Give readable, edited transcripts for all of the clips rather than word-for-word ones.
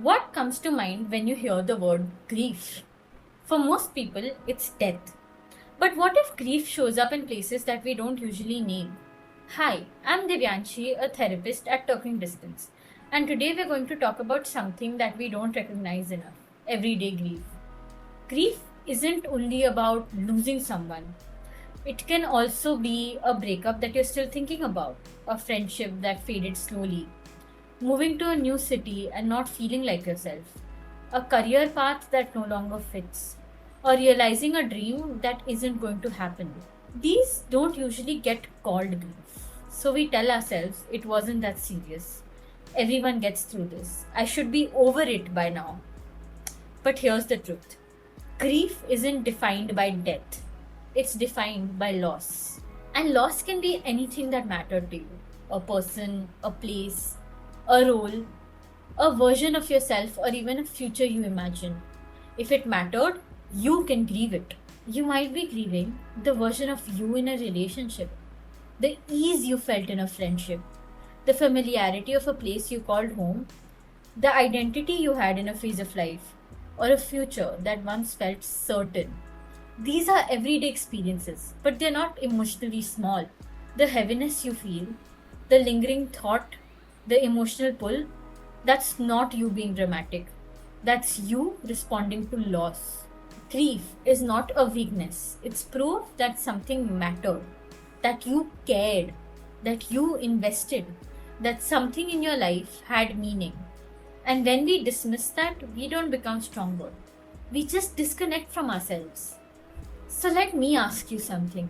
What comes to mind when you hear the word grief? For most people, it's death. But what if grief shows up in places that we don't usually name? Hi, I'm Divyanshi, a therapist at Talking Distance, and today we're going to talk about something that we don't recognize enough: everyday grief. Grief isn't only about losing someone, it can also be a breakup that you're still thinking about, a friendship that faded slowly, moving to a new city and not feeling like yourself, a career path that no longer fits, or realizing a dream that isn't going to happen. These don't usually get called grief. So we tell ourselves it wasn't that serious. Everyone gets through this. I should be over it by now. But here's the truth: grief isn't defined by death, it's defined by loss. And loss can be anything that mattered to you: a person, a place, a role, a version of yourself, or even a future you imagine. If it mattered, you can grieve it. You might be grieving the version of you in a relationship, the ease you felt in a friendship, the familiarity of a place you called home, the identity you had in a phase of life, or a future that once felt certain. These are everyday experiences, but they're not emotionally small. The heaviness you feel, the lingering thought, the emotional pull, that's not you being dramatic. That's you responding to loss. Grief is not a weakness, it's proof that something mattered, that you cared, that you invested, that something in your life had meaning. And when we dismiss that, we don't become stronger. We just disconnect from ourselves. So let me ask you something.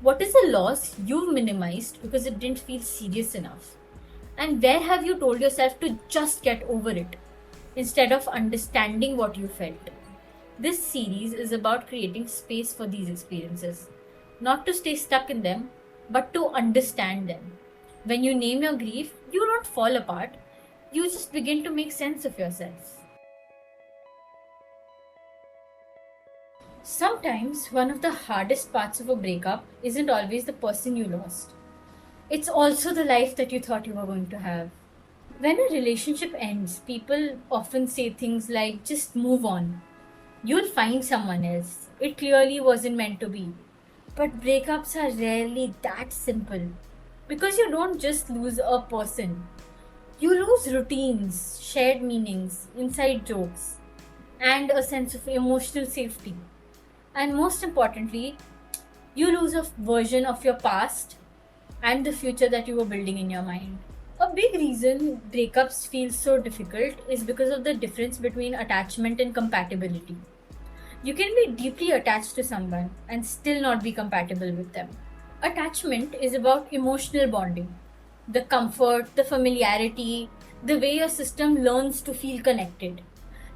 What is a loss you've minimized because it didn't feel serious enough? And where have you told yourself to just get over it instead of understanding what you felt? This series is about creating space for these experiences, not to stay stuck in them, but to understand them. When you name your grief, you don't fall apart, you just begin to make sense of yourself. Sometimes one of the hardest parts of a breakup isn't always the person you lost. It's also the life that you thought you were going to have. When a relationship ends, people often say things like, just move on. You'll find someone else. It clearly wasn't meant to be. But breakups are rarely that simple. Because you don't just lose a person, you lose routines, shared meanings, inside jokes, and a sense of emotional safety. And most importantly, you lose a version of your past and the future that you were building in your mind. A big reason breakups feel so difficult is because of the difference between attachment and compatibility. You can be deeply attached to someone and still not be compatible with them. Attachment is about emotional bonding, the comfort, the familiarity, the way your system learns to feel connected.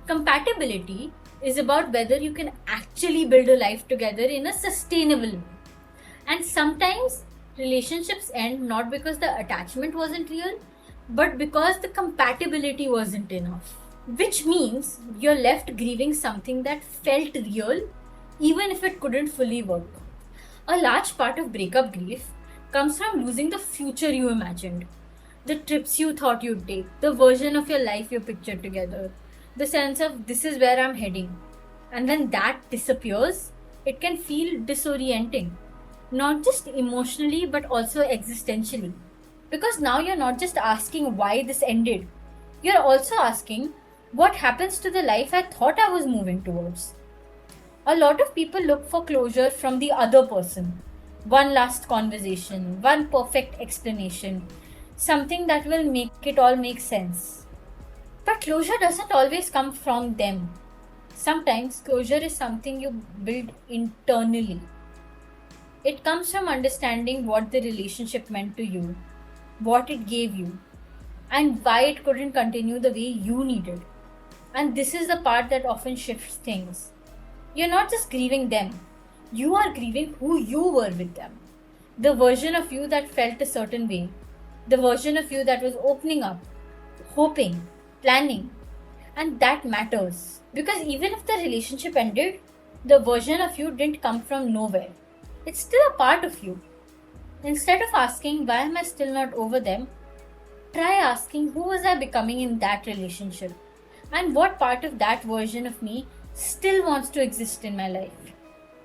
Compatibility is about whether you can actually build a life together in a sustainable way. And sometimes relationships end not because the attachment wasn't real, but because the compatibility wasn't enough. Which means you're left grieving something that felt real, even if it couldn't fully work. A large part of breakup grief comes from losing the future you imagined. The trips you thought you'd take, the version of your life you pictured together, the sense of this is where I'm heading. And when that disappears, it can feel disorienting, not just emotionally but also existentially. Because now you're not just asking why this ended, you're also asking what happens to the life I thought I was moving towards. A lot of people look for closure from the other person. One last conversation, one perfect explanation, something that will make it all make sense. But closure doesn't always come from them. Sometimes closure is something you build internally. It comes from understanding what the relationship meant to you, what it gave you, and why it couldn't continue the way you needed. And this is the part that often shifts things. You're not just grieving them, you are grieving who you were with them. The version of you that felt a certain way, the version of you that was opening up, hoping, planning. And that matters. Because even if the relationship ended, the version of you didn't come from nowhere. It's still a part of you. Instead of asking, why am I still not over them? Try asking, who was I becoming in that relationship? and what part of that version of me still wants to exist in my life.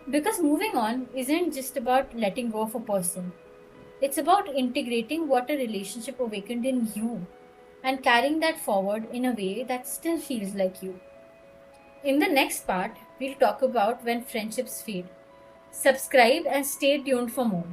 Because moving on isn't just about letting go of a person, it's about integrating what a relationship awakened in you and carrying that forward in a way that still feels like you. In the next part, we'll talk about when friendships fade. Subscribe and stay tuned for more.